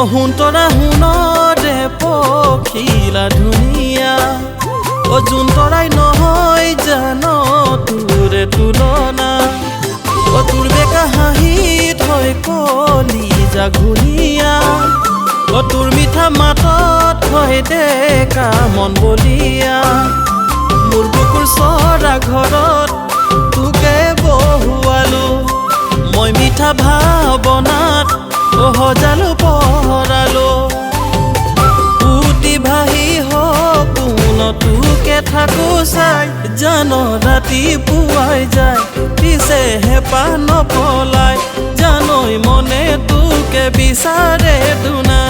শুনতৰা শুনৰে পখিলা ধুনীয়া যোন তৰাই নহয় জান তোৰে তুলনা তোৰ বেকা হাঁহিত হয় কলি জাঘুনীয়া তোৰ মিঠা মাতত হয় ডেকা মন বলিয়া মোৰ বুকুৰ চৰা ঘৰত তোকে বহুৱালো মই মিঠা ভাৱনাত সজালো পহৰালো উটি ভাহি সপোন তোকে থাকো চাই জান ৰাতি পুৱাই যায় পিছে হেঁপাহ নপলাই জানৈ মনে তোকে বিচাৰে দুনা